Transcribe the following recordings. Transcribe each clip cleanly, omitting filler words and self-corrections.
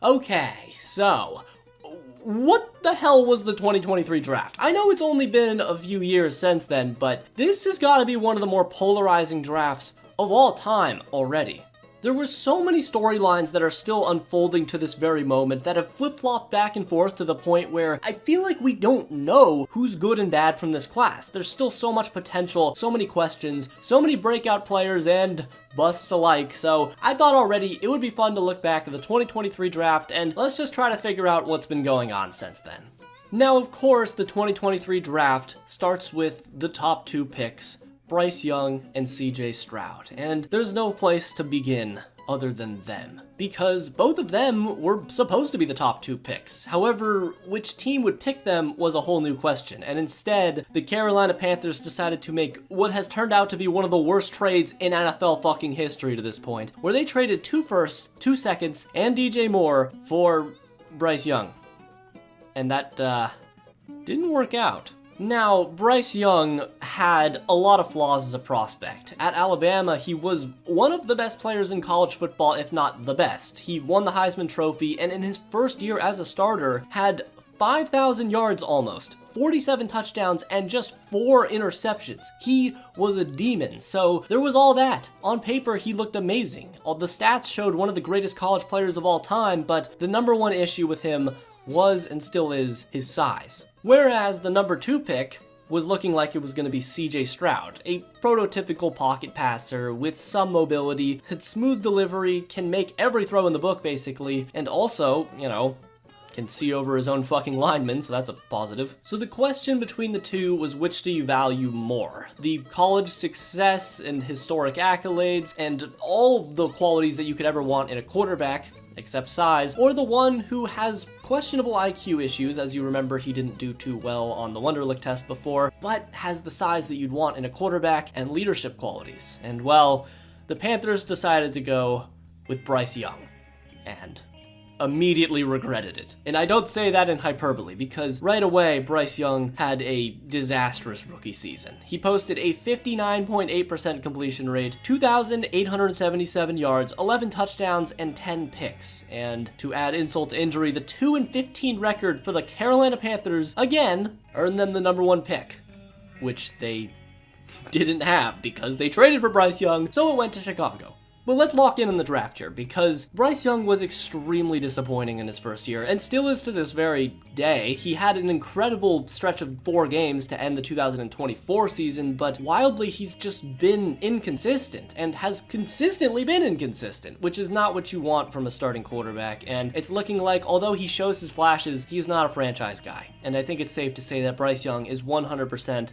Okay, so what the hell was the 2023 draft? I know it's only been a few years since then, but this has got to be one of the more polarizing drafts of all time already. There were so many storylines that are still unfolding to this very moment that have flip-flopped back and forth to the point where I feel like we don't know who's good and bad from this class. There's still so much potential, so many questions, so many breakout players and busts alike, so I thought already it would be fun to look back at the 2023 draft and let's just try to figure out what's been going on since then. Now, of course, the 2023 draft starts with the top two picks, Bryce Young and CJ Stroud, and there's no place to begin other than them, because both of them were supposed to be the top two picks. However, which team would pick them was a whole new question, and instead, the Carolina Panthers decided to make what has turned out to be one of the worst trades in NFL fucking history to this point, where they traded 2 firsts, 2 seconds, and DJ Moore for Bryce Young. And that, didn't work out. Now, Bryce Young had a lot of flaws as a prospect. At Alabama, he was one of the best players in college football, if not the best. He won the Heisman Trophy, and in his first year as a starter, had 5,000 yards almost, 47 touchdowns, and just 4 interceptions. He was a demon, so there was all that. On paper, he looked amazing. All the stats showed one of the greatest college players of all time, but the number one issue with him was and still is his size. Whereas the number 2 pick was looking like it was going to be CJ Stroud, a prototypical pocket passer with some mobility, had smooth delivery, can make every throw in the book basically, and also, can see over his own fucking linemen, so that's a positive. So the question between the two was, which do you value more? The college success and historic accolades and all the qualities that you could ever want in a quarterback, except size, or the one who has questionable IQ issues, as you remember he didn't do too well on the Wonderlic test before, but has the size that you'd want in a quarterback and leadership qualities. And well, the Panthers decided to go with Bryce Young, and immediately regretted it. And I don't say that in hyperbole, because right away, Bryce Young had a disastrous rookie season. He posted a 59.8% completion rate, 2,877 yards, 11 touchdowns, and 10 picks. And to add insult to injury, the 2-15 record for the Carolina Panthers, again, earned them the number 1 pick, which they didn't have because they traded for Bryce Young, so it went to Chicago. But let's lock in on the draft here, because Bryce Young was extremely disappointing in his first year, and still is to this very day. He had an incredible stretch of 4 games to end the 2024 season, but wildly he's just been inconsistent, and has consistently been inconsistent, which is not what you want from a starting quarterback, and it's looking like, although he shows his flashes, he's not a franchise guy. And I think it's safe to say that Bryce Young is 100%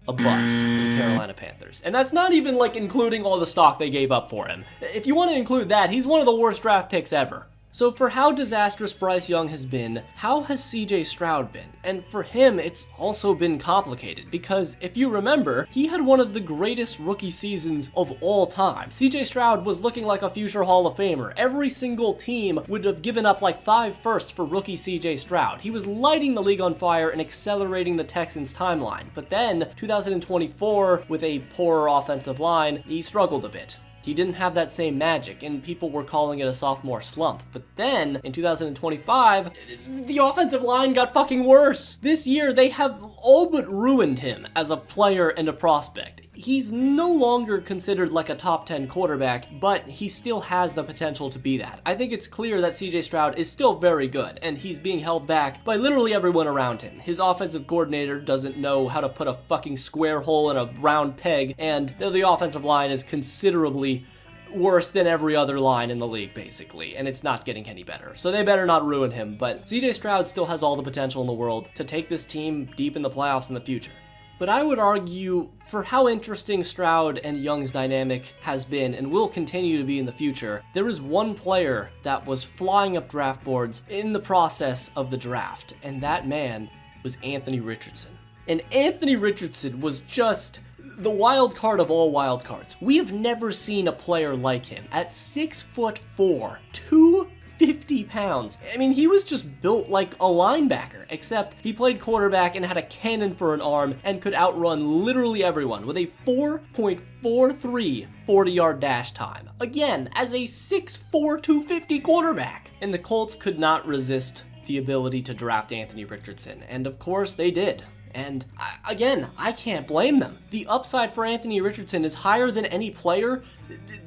a bust for the Carolina Panthers. And that's not even including all the stock they gave up for him. If you want to include that, he's one of the worst draft picks ever. So for how disastrous Bryce Young has been, how has CJ Stroud been? And for him, it's also been complicated, because if you remember, he had one of the greatest rookie seasons of all time. CJ Stroud was looking like a future Hall of Famer. Every single team would have given up 5 firsts for rookie CJ Stroud. He was lighting the league on fire and accelerating the Texans' timeline. But then, 2024, with a poorer offensive line, he struggled a bit. He didn't have that same magic, and people were calling it a sophomore slump. But then, in 2025, the offensive line got fucking worse. This year, they have all but ruined him as a player and a prospect. He's no longer considered a top 10 quarterback, but he still has the potential to be that. I think it's clear that CJ Stroud is still very good, and he's being held back by literally everyone around him. His offensive coordinator doesn't know how to put a fucking square hole in a round peg, and the offensive line is considerably worse than every other line in the league, basically, and it's not getting any better. So they better not ruin him, but CJ Stroud still has all the potential in the world to take this team deep in the playoffs in the future. But I would argue, for how interesting Stroud and Young's dynamic has been and will continue to be in the future, there is one player that was flying up draft boards in the process of the draft, and that man was Anthony Richardson. And Anthony Richardson was just the wild card of all wild cards. We have never seen a player like him. At 6'4", 250 50 pounds. I mean, he was just built like a linebacker, except he played quarterback and had a cannon for an arm and could outrun literally everyone with a 4.43 40-yard dash time. Again, as a 6'4", 250 quarterback. And the Colts could not resist the ability to draft Anthony Richardson, and of course they did. And again, I can't blame them. The upside for Anthony Richardson is higher than any player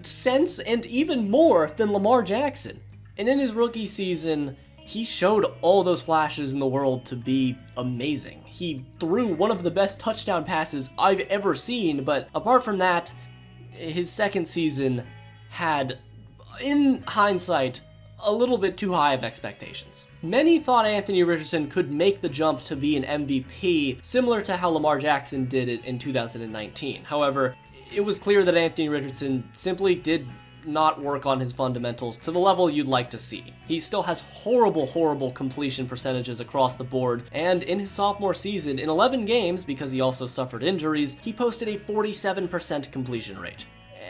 since, and even more than Lamar Jackson. And in his rookie season, he showed all those flashes in the world to be amazing. He threw one of the best touchdown passes I've ever seen, but apart from that, his second season had, in hindsight, a little bit too high of expectations. Many thought Anthony Richardson could make the jump to be an MVP, similar to how Lamar Jackson did it in 2019. However, it was clear that Anthony Richardson simply did not work on his fundamentals to the level you'd like to see. He still has horrible completion percentages across the board, and in his sophomore season, in 11 games, because he also suffered injuries, he posted a 47% completion rate,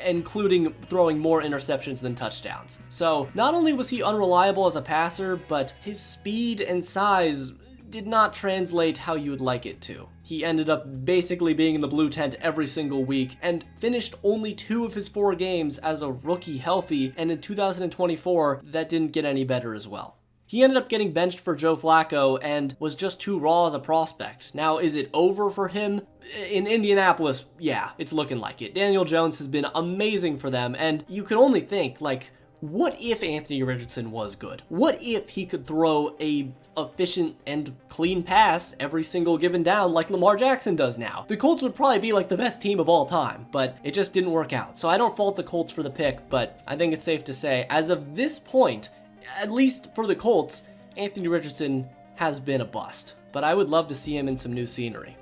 including throwing more interceptions than touchdowns. So not only was he unreliable as a passer, but his speed and size did not translate how you would like it to. He ended up basically being in the blue tent every single week and finished only 2 of his 4 games as a rookie healthy, and in 2024, that didn't get any better as well. He ended up getting benched for Joe Flacco and was just too raw as a prospect. Now, is it over for him? In Indianapolis, yeah, it's looking like it. Daniel Jones has been amazing for them, and you can only think, like, what if Anthony Richardson was good? What if he could throw a efficient and clean pass every single given down like Lamar Jackson does now? The Colts would probably be like the best team of all time, but it just didn't work out. So I don't fault the Colts for the pick, but I think it's safe to say, as of this point, at least for the Colts, Anthony Richardson has been a bust. But I would love to see him in some new scenery.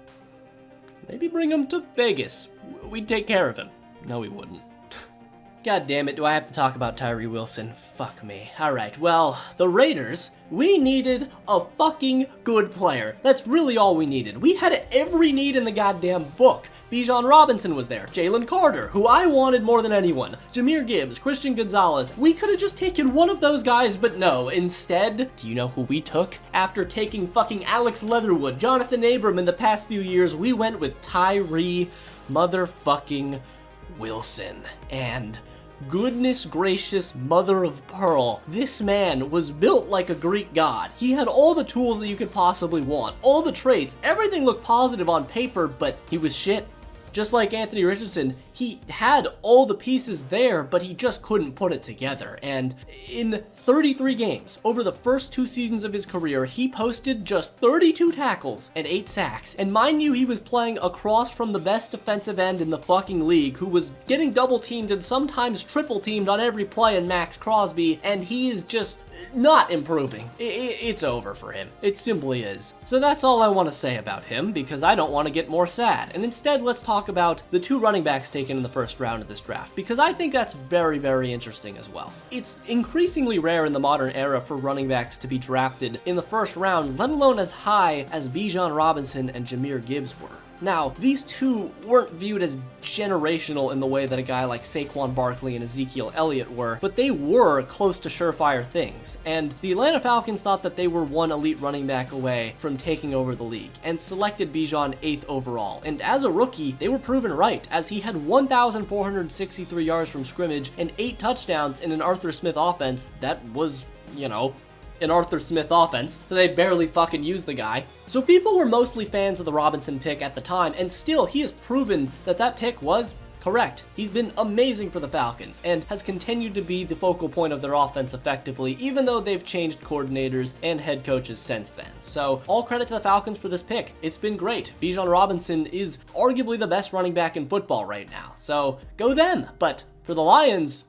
Maybe bring him to Vegas. We'd take care of him. No, we wouldn't. God damn it, do I have to talk about Tyrie Wilson? Fuck me. Alright, well, the Raiders, we needed a fucking good player. That's really all we needed. We had every need in the goddamn book. Bijan Robinson was there, Jalen Carter, who I wanted more than anyone, Jahmyr Gibbs, Christian Gonzalez. We could have just taken one of those guys, but no. Instead, do you know who we took? After taking fucking Alex Leatherwood, Jonathan Abram in the past few years, we went with Tyrie motherfucking Wilson. And goodness gracious mother of pearl, this man was built like a Greek god. He had all the tools that you could possibly want, all the traits, everything looked positive on paper, but he was shit. Just like Anthony Richardson, he had all the pieces there, but he just couldn't put it together. And in 33 games, over the first 2 seasons of his career, he posted just 32 tackles and 8 sacks. And mind you, he was playing across from the best defensive end in the fucking league, who was getting double teamed and sometimes triple teamed on every play in Max Crosby, and he is just not improving. It's over for him. It simply is. So that's all I want to say about him, because I don't want to get more sad. And instead, let's talk about the 2 running backs taken in the first round of this draft, because I think that's very interesting as well. It's increasingly rare in the modern era for running backs to be drafted in the first round, let alone as high as Bijan Robinson and Jahmyr Gibbs were. Now, these 2 weren't viewed as generational in the way that a guy like Saquon Barkley and Ezekiel Elliott were, but they were close to surefire things. And the Atlanta Falcons thought that they were one elite running back away from taking over the league, and selected Bijan 8th overall. And as a rookie, they were proven right, as he had 1,463 yards from scrimmage and 8 touchdowns in an Arthur Smith offense that was, you know, an Arthur Smith offense, so they barely fucking used the guy. So people were mostly fans of the Robinson pick at the time, and still, he has proven that that pick was correct. He's been amazing for the Falcons, and has continued to be the focal point of their offense effectively, even though they've changed coordinators and head coaches since then. So, all credit to the Falcons for this pick. It's been great. Bijan Robinson is arguably the best running back in football right now, so go them. But for the Lions,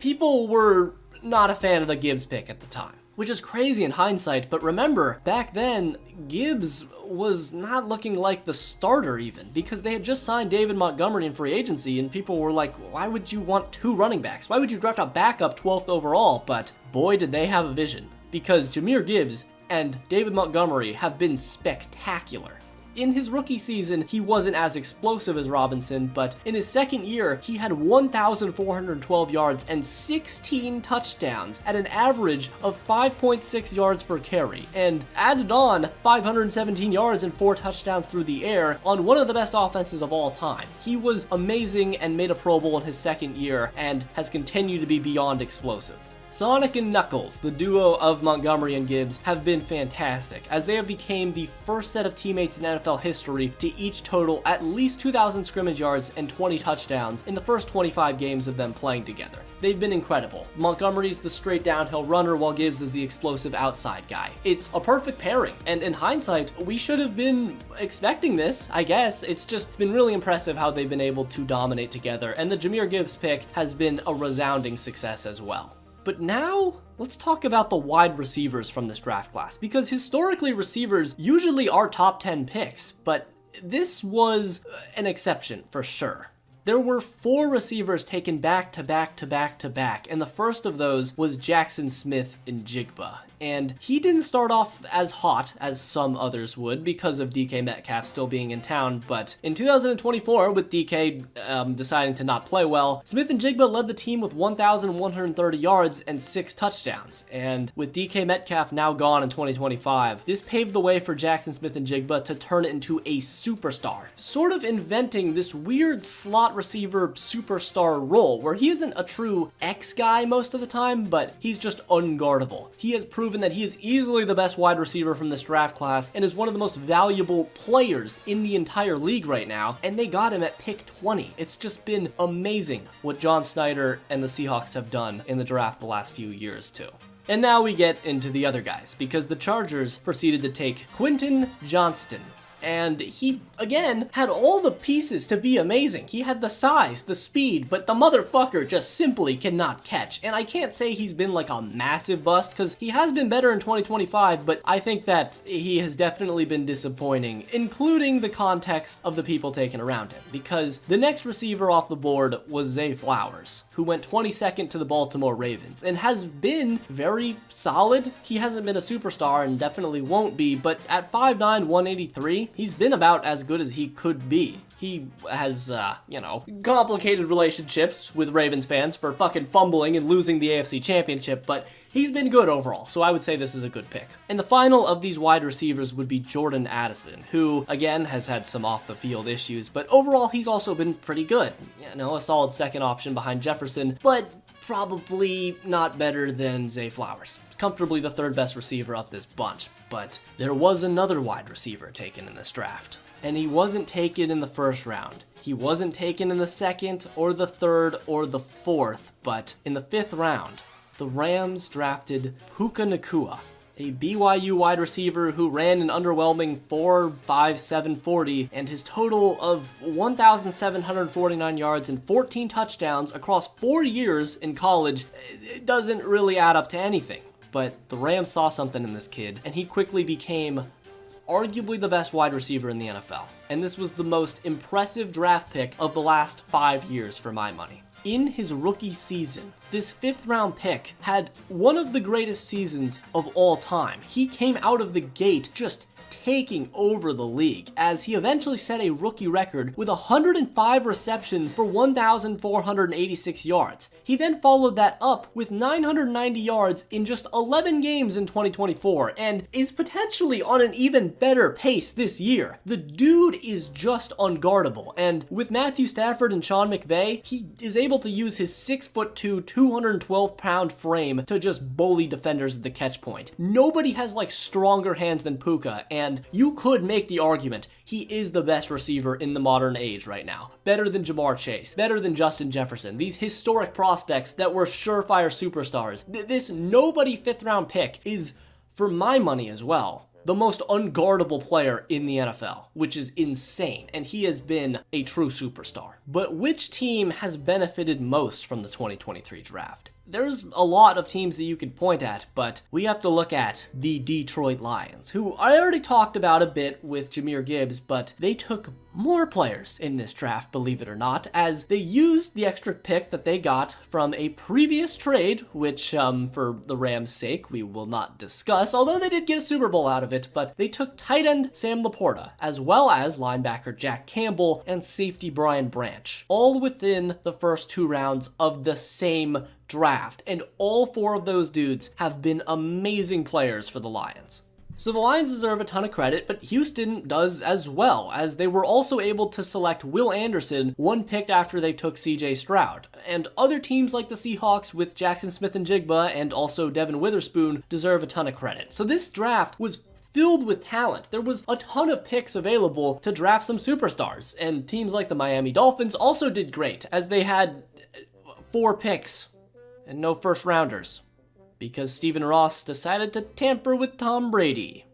people were not a fan of the Gibbs pick at the time, which is crazy in hindsight, but remember, back then, Gibbs was not looking like the starter even, because they had just signed David Montgomery in free agency, and people were like, why would you want 2 running backs? Why would you draft a backup 12th overall? But boy, did they have a vision, because Jahmyr Gibbs and David Montgomery have been spectacular. In his rookie season, he wasn't as explosive as Robinson, but in his second year, he had 1,412 yards and 16 touchdowns at an average of 5.6 yards per carry, and added on 517 yards and 4 touchdowns through the air on one of the best offenses of all time. He was amazing and made a Pro Bowl in his second year and has continued to be beyond explosive. Sonic and Knuckles, the duo of Montgomery and Gibbs, have been fantastic, as they have become the first set of teammates in NFL history to each total at least 2,000 scrimmage yards and 20 touchdowns in the first 25 games of them playing together. They've been incredible. Montgomery's the straight downhill runner, while Gibbs is the explosive outside guy. It's a perfect pairing, and in hindsight, we should have been expecting this, I guess. It's just been really impressive how they've been able to dominate together, and the Jahmyr Gibbs pick has been a resounding success as well. But now, let's talk about the wide receivers from this draft class, because historically receivers usually are top 10 picks, but this was an exception for sure. There were 4 receivers taken back to back to back to back, and the first of those was Jackson Smith-Njigba. And he didn't start off as hot as some others would because of DK Metcalf still being in town, but in 2024, with DK deciding to not play well, Smith-Njigba led the team with 1,130 yards and 6 touchdowns. And with DK Metcalf now gone in 2025, this paved the way for Jackson Smith-Njigba to turn it into a superstar, sort of inventing this weird slot receiver superstar role where he isn't a true X guy most of the time, but he's just unguardable. He has proven that he is easily the best wide receiver from this draft class and is one of the most valuable players in the entire league right now, and they got him at pick 20. It's just been amazing what John Snyder and the Seahawks have done in the draft the last few years too. And now we get into the other guys, because the Chargers proceeded to take Quentin Johnston. And he, again, had all the pieces to be amazing. He had the size, the speed, but the motherfucker just simply cannot catch. And I can't say he's been like a massive bust, because he has been better in 2025, but I think that he has definitely been disappointing, including the context of the people taken around him. Because the next receiver off the board was Zay Flowers, who went 22nd to the Baltimore Ravens, and has been very solid. He hasn't been a superstar and definitely won't be, but at 5'9", 183, he's been about as good as he could be. He has, complicated relationships with Ravens fans for fucking fumbling and losing the AFC Championship, but he's been good overall, so I would say this is a good pick. And the final of these wide receivers would be Jordan Addison, who, again, has had some off-the-field issues, but overall, he's also been pretty good. A solid second option behind Jefferson, but probably not better than Zay Flowers. Comfortably the third best receiver of this bunch, but there was another wide receiver taken in this draft. And he wasn't taken in the first round. He wasn't taken in the second, or the third, or the fourth, but in the 5th round, the Rams drafted Puka Nacua, a BYU wide receiver who ran an underwhelming 4.57 40, and his total of 1,749 yards and 14 touchdowns across 4 years in college doesn't really add up to anything. But the Rams saw something in this kid, and he quickly became arguably the best wide receiver in the NFL. And this was the most impressive draft pick of the last 5 years for my money. In his rookie season, this 5th round pick had one of the greatest seasons of all time. He came out of the gate just taking over the league, as he eventually set a rookie record with 105 receptions for 1,486 yards. He then followed that up with 990 yards in just 11 games in 2024, and is potentially on an even better pace this year. The dude is just unguardable, and with Matthew Stafford and Sean McVay, he is able to use his 6'2", 212-pound frame to just bully defenders at the catch point. Nobody has stronger hands than Puka, and you could make the argument he is the best receiver in the modern age right now. Better than Jamar Chase, better than Justin Jefferson, these historic prospects that were surefire superstars. This nobody 5th round pick is, for my money as well, the most unguardable player in the NFL, which is insane, and he has been a true superstar. But which team has benefited most from the 2023 draft? There's a lot of teams that you could point at, but we have to look at the Detroit Lions, who I already talked about a bit with Jahmyr Gibbs, but they took more players in this draft, believe it or not, as they used the extra pick that they got from a previous trade, which, for the Rams' sake, we will not discuss, although they did get a Super Bowl out of it, but they took tight end Sam Laporta, as well as linebacker Jack Campbell and safety Brian Branch, all within the first 2 rounds of the same draft. And all 4 of those dudes have been amazing players for the Lions. So the Lions deserve a ton of credit, but Houston does as well, as they were also able to select Will Anderson 1 pick after they took CJ Stroud. And other teams like the Seahawks with Jackson Smith-Njigba and also Devin Witherspoon deserve a ton of credit. So this draft was filled with talent. There was a ton of picks available to draft some superstars, and teams like the Miami Dolphins also did great, as they had 4 picks and no first rounders, because Stephen Ross decided to tamper with Tom Brady.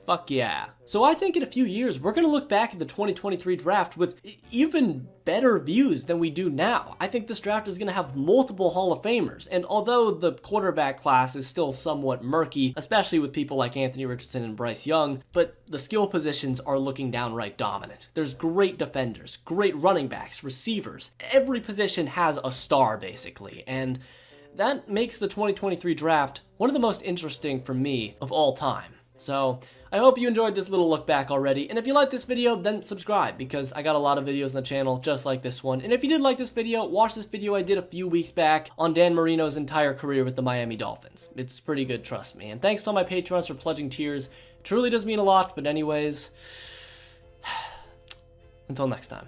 Fuck yeah. So I think in a few years, we're going to look back at the 2023 draft with even better views than we do now. I think this draft is going to have multiple Hall of Famers, and although the quarterback class is still somewhat murky, especially with people like Anthony Richardson and Bryce Young, but the skill positions are looking downright dominant. There's great defenders, great running backs, receivers. Every position has a star, basically, and that makes the 2023 draft one of the most interesting for me of all time. So I hope you enjoyed this little look back already, and if you like this video, then subscribe, because I got a lot of videos on the channel just like this one. And if you did like this video, watch this video I did a few weeks back on Dan Marino's entire career with the Miami Dolphins. It's pretty good, trust me. And thanks to all my patrons for pledging tiers. It truly does mean a lot, but anyways, until next time.